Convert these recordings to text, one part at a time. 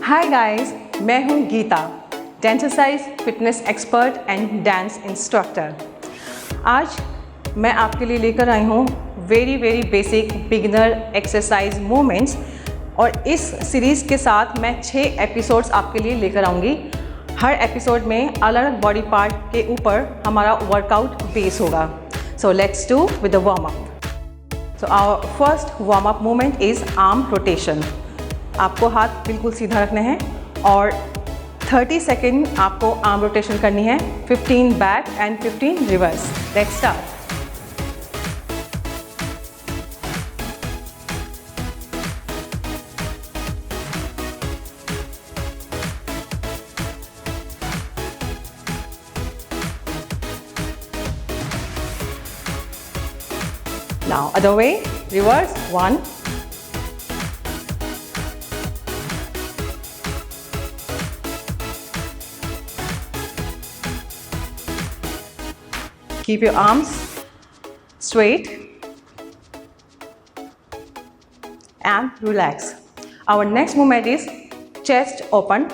हाय guys, मैं हूँ Geeta, dancercise fitness expert and dance instructor. आज मैं आपके लिए लेकर आई हूँ very basic beginner exercise movements और इस सीरीज़ के साथ मैं 6 एपिसोड्स आपके लिए लेकर आऊँगी। हर एपिसोड में अलग बॉडी पार्ट के ऊपर हमारा वर्कआउट बेस होगा। So let's do with the warm up. So our first warm up movement is arm rotation. आपको हाथ बिल्कुल सीधा रखने हैं और 30 सेकेंड आपको आर्म रोटेशन करनी है, 15 back and 15 reverse. Let's start. Now other way, reverse, 1, keep your arms straight and relax. Our next movement is chest open,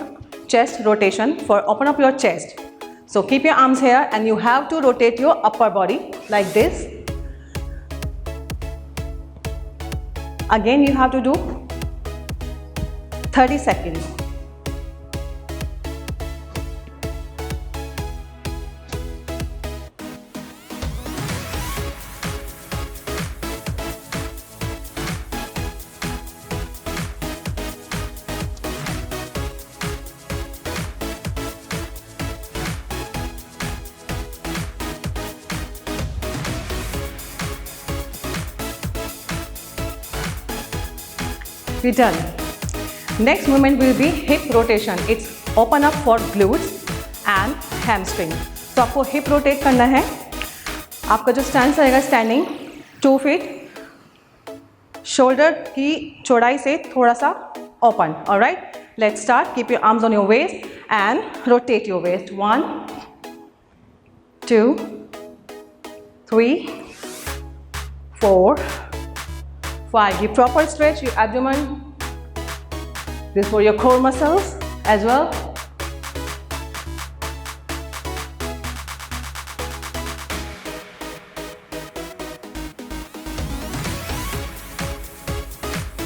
chest rotation. For open up your chest, so keep your arms here and you have to rotate your upper body like this. Again you have to do 30 seconds. We're done. Next movement will be hip rotation. It's open up for glutes and hamstring. तो आपको hip rotate करना है। आपका जो stance रहेगा standing 2 feet, shoulder की चौड़ाई से थोड़ा सा open. Alright? Let's start. Keep your arms on your waist and rotate your waist. 1, 2, 3, 4, 5. Give proper stretch your abdomen. This for your core muscles as well.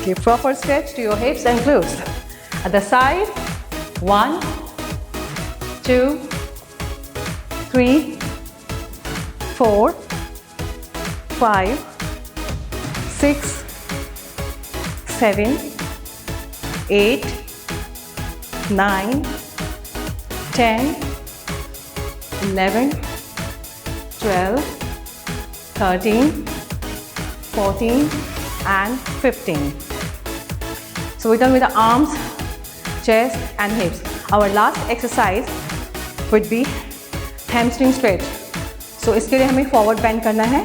Give proper stretch to your hips and glutes. At the side, 1, 2, 3, 4, 5, 6, 7, 8, 9, 10, 11, 12, 13, 14 and 15. So we're done with the arms, chest and hips. Our last exercise would be hamstring stretch. So इसके लिए हमें forward bend करना है।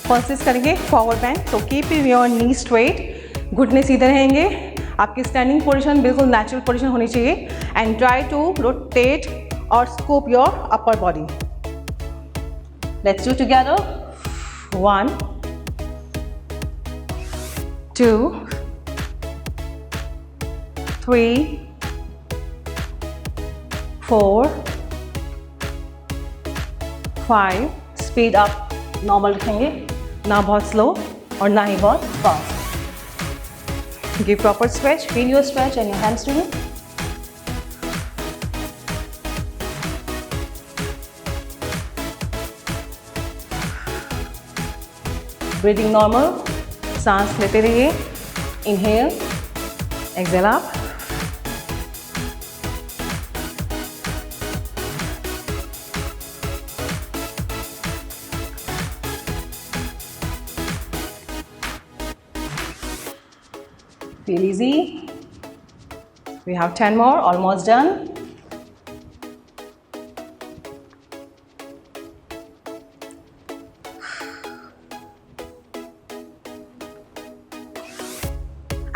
First करेंगे forward bend. So keep your knee straight, घुटने सीधे रहेंगे। आपकी स्टैंडिंग पोजीशन बिल्कुल नेचुरल पोजीशन होनी चाहिए एंड ट्राई टू रोटेट और scoop your upper body. Let's do together. 1, 2, 3, 4, 5। Speed up normal रखेंगे, ना बहुत स्लो और ना ही बहुत fast. Give proper stretch, feel your stretch and your hamstring. Breathing normal, सांस लेते रहिए। Inhale, exhale up. Feel easy. We have 10 more, almost done.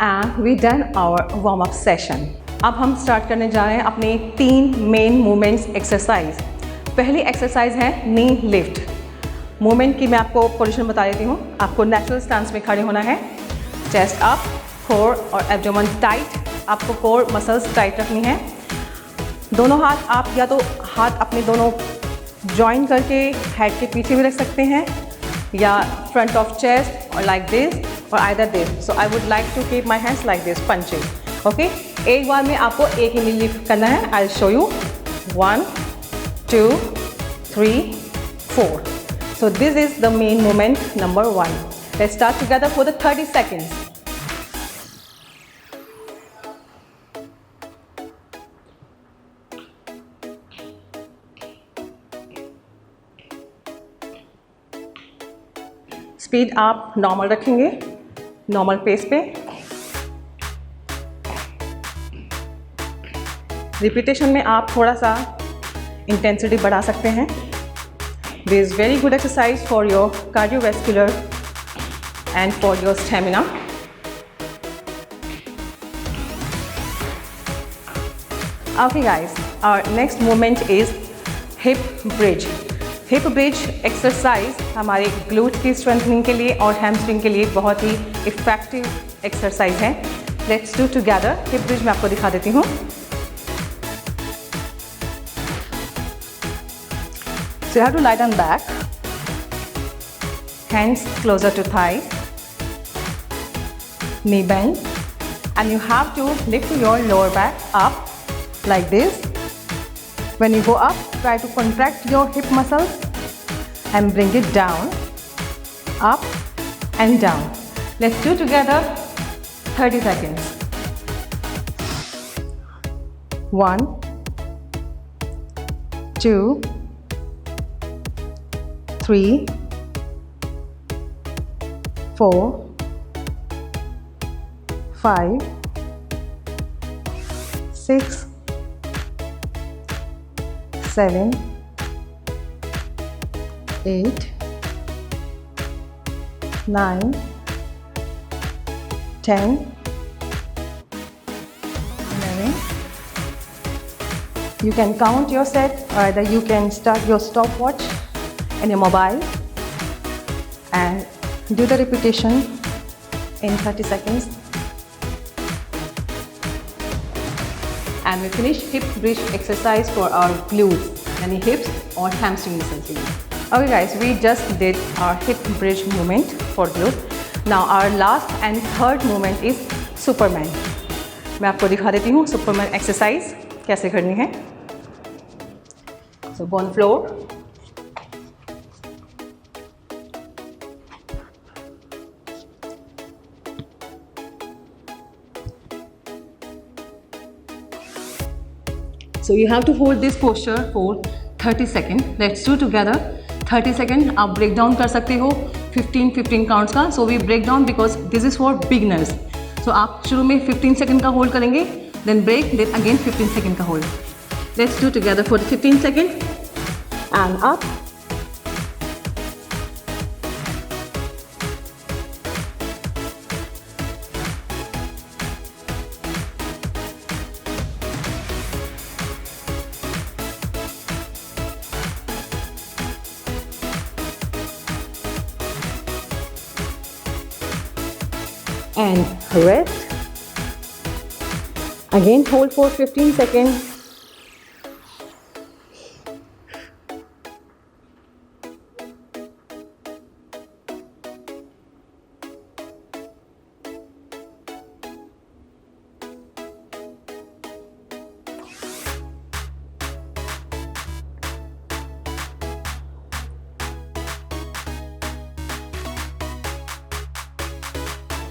And we done our warm up session. अब हम स्टार्ट करने जा रहे हैं अपने 3 मेन मूवमेंट्स एक्सरसाइज। पहली एक्सरसाइज है नी लिफ्ट। मूवमेंट की मैं आपको पोजीशन बता देती हूँ। आपको नेचुरल स्टांस में खड़े होना है, चेस्ट अप, कोर और एब्डोमेन टाइट, आपको कोर मसल्स टाइट रखनी है। दोनों हाथ आप या तो हाथ अपने दोनों जॉइन करके हेड के पीछे भी रख सकते हैं या फ्रंट ऑफ चेस्ट और लाइक दिस और either this. So I would like to keep my hands like this punching. Okay, एक बार में आपको एक ही लिफ्ट करना है। I will show you 1 2 3 4। So this is the main movement number 1. Let's start together for the 30 seconds. Speed आप normal रखेंगे, नॉर्मल पेस पे। रिपीटेशन में आप थोड़ा सा इंटेंसिटी बढ़ा सकते हैं। This is very good exercise for your cardiovascular and for your stamina. Okay guys, our next movement is hip bridge. Hip bridge exercise हमारे glute की strengthening के लिए और hamstring के लिए बहुत ही effective exercise है। Let's do together. Hip bridge मैं आपको दिखा देती हूँ। So you have to lie down back, hands closer to thighs, knee bend, and you have to lift your lower back up like this. When you go up, try to contract your hip muscles and bring it down, up and down. Let's do together 30 seconds. 1 2 3 4 5 6 7 8 9 10 11. You can count your set, or either you can start your stopwatch and your mobile and do the repetition in 30 seconds. And we finish hip bridge exercise for our glutes, yani hips or hamstring muscles. Okay guys, we just did our hip bridge movement for glute. Now our last and third movement is Superman. मैं आपको दिखा देती हूँ Superman exercise कैसे करनी है। So go on floor. So you have to hold this posture for 30 seconds. Let's do together 30 seconds. आप break down कर सकते हो 15 counts का. So we break down because this is for beginners. So आप शुरू में 15 सेकेंड का hold करेंगे, then break, then again 15 second का hold. Let's do together for 15 seconds and up. And rest. Again hold for 15 seconds.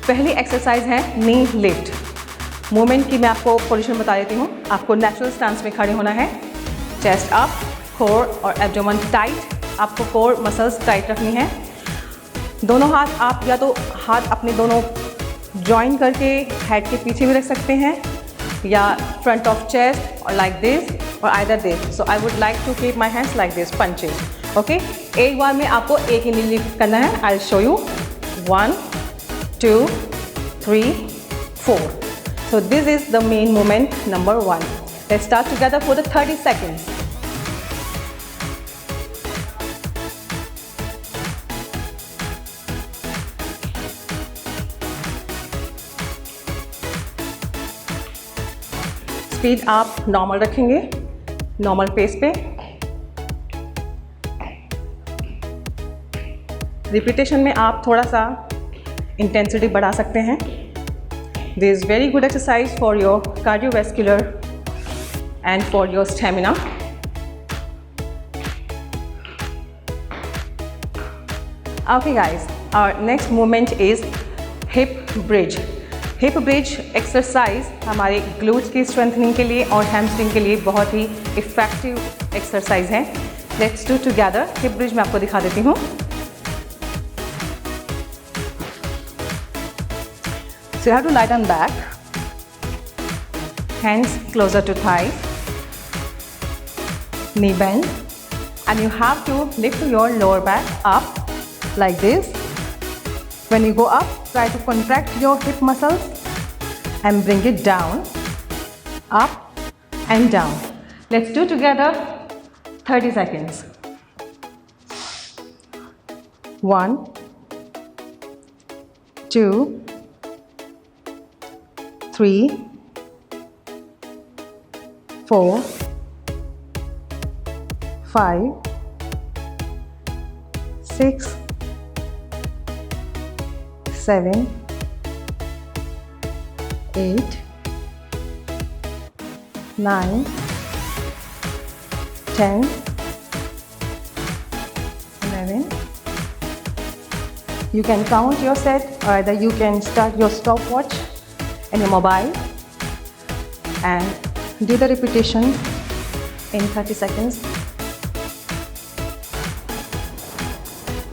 पहली exercise है नी lift. Movement की मैं आपको पोजीशन बता देती हूँ। आपको नेचुरल स्टांस में खड़े होना है, चेस्ट अप, कोर और एब्डोमेन टाइट। आपको कोर मसल्स टाइट रखनी है। दोनों हाथ आप या तो हाथ अपने दोनों जॉइन करके हेड के पीछे भी रख सकते हैं या फ्रंट ऑफ चेस्ट और लाइक दिस और either this. So I would like to keep my hands like this punching. Okay, एक बार में आपको एक ही लिफ्ट करना है। I will show you 1 2 3 4. So this is the main movement number 1. Let's start together for the 30 seconds. Speed आप normal रखेंगे, नॉर्मल पेस पे। रिपीटेशन में आप थोड़ा सा इंटेंसिटी बढ़ा सकते हैं। This is very good exercise for your cardiovascular and for your stamina. Okay guys, our next movement is hip bridge. Hip bridge exercise हमारे glutes की strengthening के लिए और hamstring के लिए बहुत ही effective exercise है। Let's do together. Hip bridge मैं आपको दिखा देती हूँ। So you have to lie down back, hands closer to thighs, knee bend, and you have to lift your lower back up like this. When you go up, try to contract your hip muscles and bring it down, up and down. Let's do together 30 seconds. 1, 2, 3, 4, 5, 6, 7, 8, 9, 10, 11. You can count your set, or either you can start your stopwatch in your mobile and do the repetition in 30 seconds.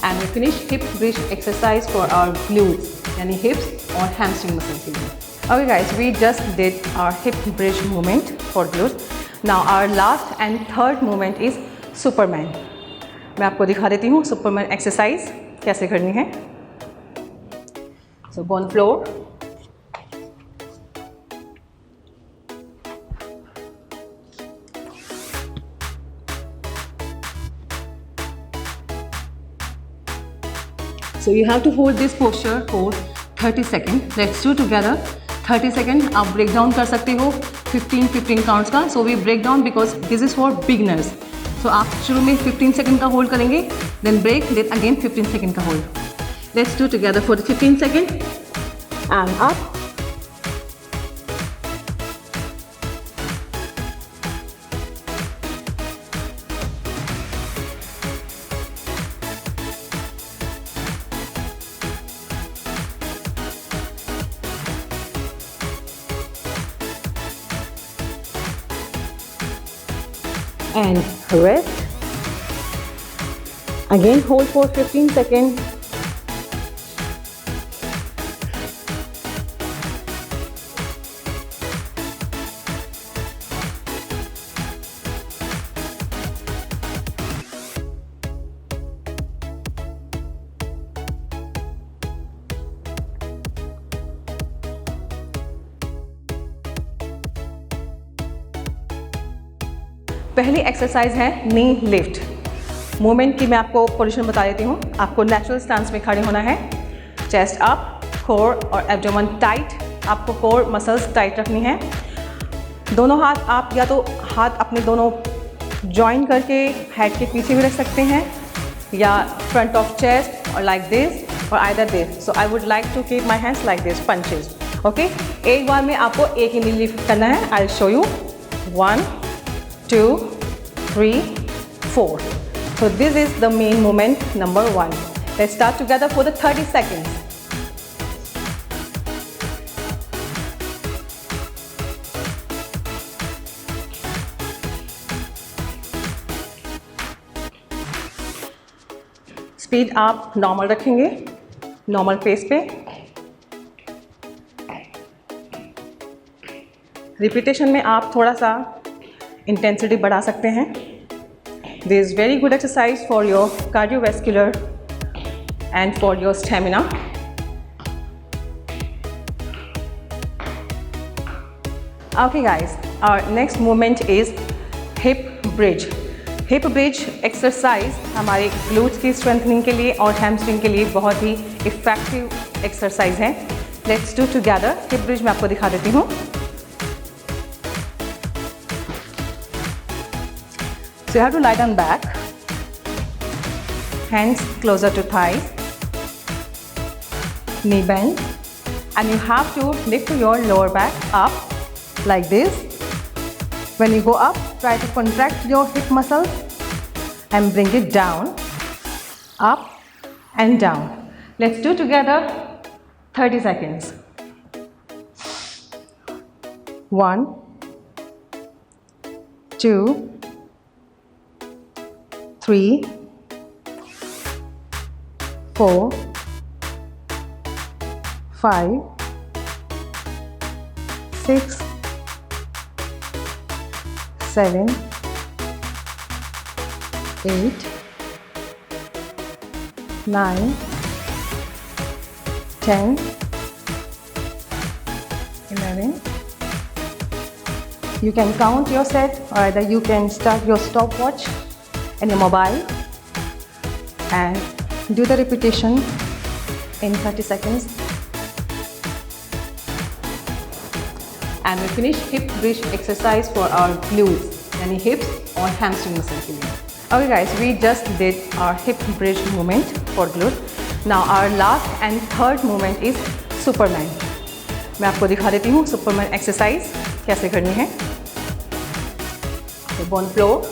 And we finish hip bridge exercise for our glutes, यानी hips और hamstring muscles के लिए। Okay guys, we just did our hip bridge movement for glutes. Now our last and third movement is Superman. मैं आपको दिखा देती हूँ Superman exercise कैसे करनी है। So go on floor. So you have to hold this posture for 30 seconds. Let's do together 30 seconds. आप break down कर सकते हो 15 counts का. So we break down because this is for beginners. So आप शुरू में 15 सेकंड का hold करेंगे, then break, then again 15 second का hold. Let's do together for the 15 seconds and up. And rest. Again hold for 15 seconds. पहली exercise है नी lift. Movement की मैं आपको पोजीशन बता देती हूँ। आपको नेचुरल स्टांस में खड़े होना है, चेस्ट अप, कोर और एब्डोमेन टाइट। आपको कोर मसल्स टाइट रखनी है। दोनों हाथ आप या तो हाथ अपने दोनों जॉइन करके हेड के पीछे भी रख सकते हैं या फ्रंट ऑफ चेस्ट और लाइक दिस और either this. So I would like to keep my hands like this, punches. Okay, एक बार में आपको एक ही नी लिफ्ट करना है। I will show you 1, 2, 3, 4. So this is the main movement number 1. Let's start together for the 30 seconds. Speed आप normal रखेंगे, normal pace पे। रिपीटेशन में आप थोड़ा सा इंटेंसिटी बढ़ा सकते हैं। This is very good exercise for your cardiovascular and for your stamina. Okay guys, our next movement is hip bridge. Hip bridge exercise हमारे glutes की strengthening के लिए और hamstring के लिए बहुत ही effective exercise है। Let's do together. Hip bridge मैं आपको दिखा देती हूँ। So you have to lie down back, hands closer to thighs, knee bend, and you have to lift your lower back up like this. When you go up, try to contract your hip muscles and bring it down, up and down. Let's do together 30 seconds. 1, 2, 3, 4, 5, 6, 7, 8, 9, 10, 11. You can count your set, or either you can start your stopwatch and your mobile and do the repetition in 30 seconds. And we finish hip bridge exercise for our glutes, yani hips or hamstring muscle ke liye. Okay guys, we just did our hip bridge movement for glute. Now our last and third movement is Superman. मैं आपको दिखा देती हूँ Superman exercise कैसे करनी है. Bone floor.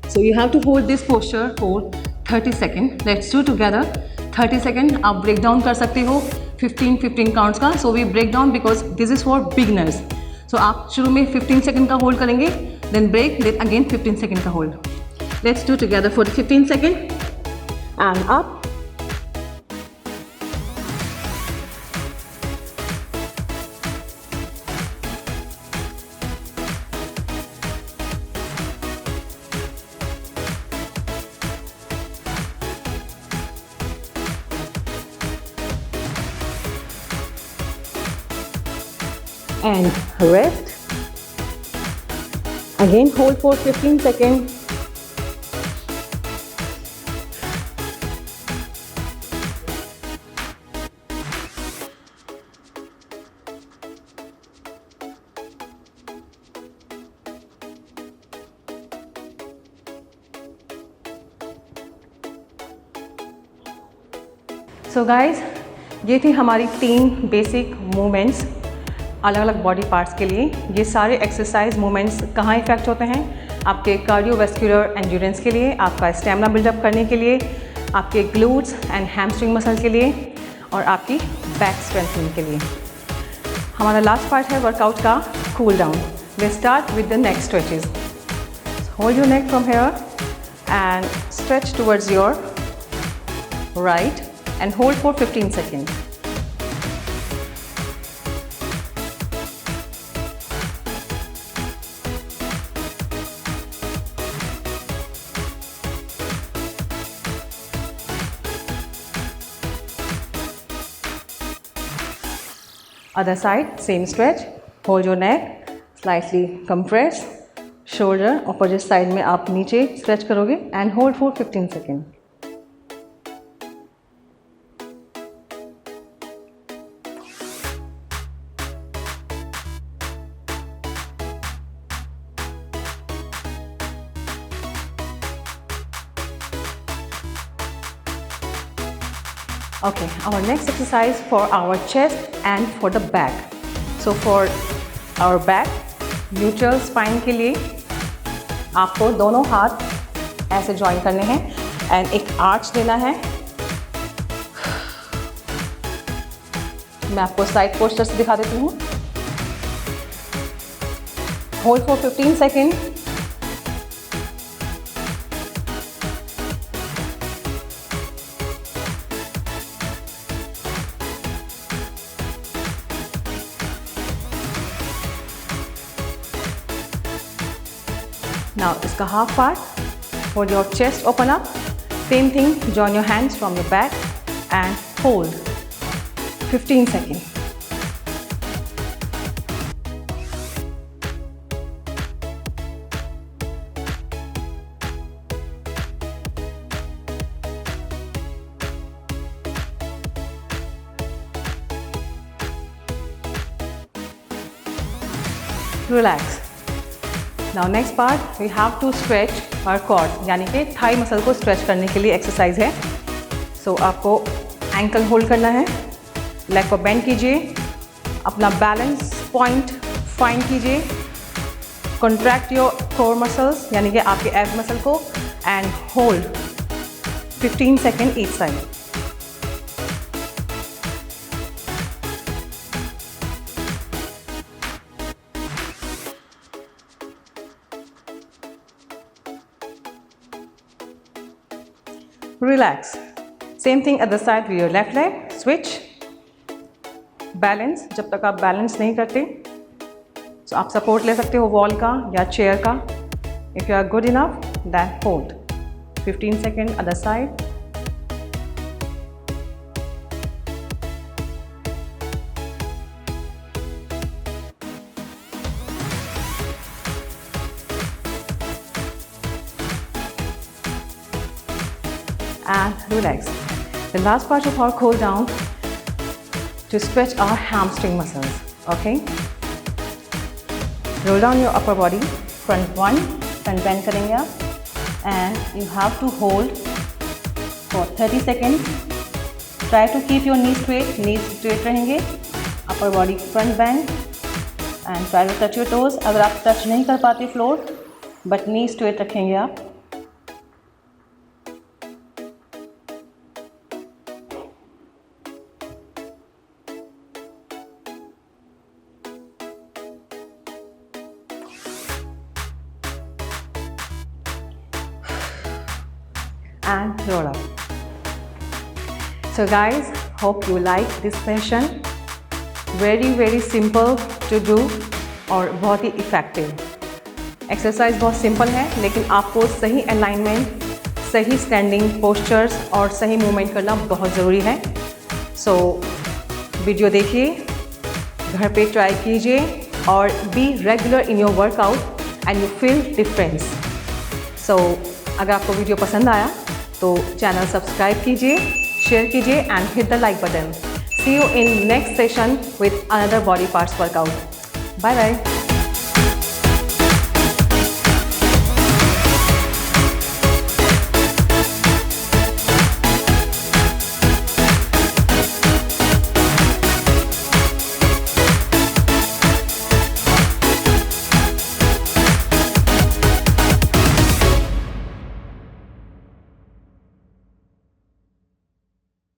So you have to hold this posture for 30 seconds. Let's do together 30 seconds. आप break down कर सकते हो 15 counts का. So we break down because this is for beginners. So आप शुरू में 15 सेकंड का होल्ड करेंगे, then break, then again 15 second का hold. Let's do together for 15 seconds and up. And rest. Again hold for 15 seconds. So guys, ये थी हमारी 3 basic movements अलग अलग बॉडी पार्ट्स के लिए. ये सारे एक्सरसाइज मूवमेंट्स कहाँ इफेक्ट होते हैं? आपके कार्डियोवैस्कुलर एंड्योरेंस के लिए, आपका स्टैमिना बिल्डअप करने के लिए, आपके ग्लूट्स एंड हैमस्ट्रिंग मसल के लिए और आपकी बैक स्ट्रेंथनिंग के लिए. हमारा लास्ट पार्ट है वर्कआउट का cool down. We start with the neck stretches. Hold your neck from here and stretch towards your right and hold for 15 seconds. Other side, same stretch. Hold your neck, slightly compress. Shoulder opposite side में आप नीचे stretch करोगे and hold for 15 seconds. Okay, our next exercise for our chest and for the back. So for our back, neutral spine के लिए आपको दोनों हाथ ऐसे जॉइन करने हैं एंड एक आर्च देना है. मैं आपको साइड पोस्टर से दिखा देती हूँ. Hold for 15 second. Now इसका half part. Hold your chest open up. Same thing, join your hands from your back and hold 15 seconds. relax. Now next part we have to stretch our quad, यानी कि thigh muscle को stretch करने के लिए exercise है. So आपको ankle hold करना है, लेग को बेंड कीजिए, अपना बैलेंस पॉइंट फाइंड कीजिए, कॉन्ट्रैक्ट योर कोर मसल्स यानी कि आपके एब मसल को and hold 15 second each side. Relax. Same thing other side with your left leg. Switch. Balance. जब तक आप बैलेंस नहीं करते तो आप सपोर्ट ले सकते हो वॉल का या चेयर का. If you are good enough, then hold. 15 seconds other side. And relax. The last part of our cool down to stretch our hamstring muscles. Okay. Roll down your upper body. Front one, front bend करेंगे आप. And you have to hold for 30 seconds. Try to keep your knees straight. Knees straight रहेंगे. Upper body front bend. And try to touch your toes. अगर आप touch नहीं कर पाते floor, but knee straight रखेंगे आप. And roll up. So guys, hope you like this session. Very simple to do और बहुत ही इफ़ेक्टिव. एक्सरसाइज बहुत सिंपल है लेकिन आपको सही अलाइनमेंट, सही स्टैंडिंग पोस्चर्स और सही मूवमेंट करना बहुत ज़रूरी है. सो वीडियो देखिए, घर पे ट्राई कीजिए और be regular in your workout and you feel difference. So अगर आपको वीडियो पसंद आया तो चैनल सब्सक्राइब कीजिए, शेयर कीजिए and hit the like button. See you in next session with another body parts workout. Bye bye.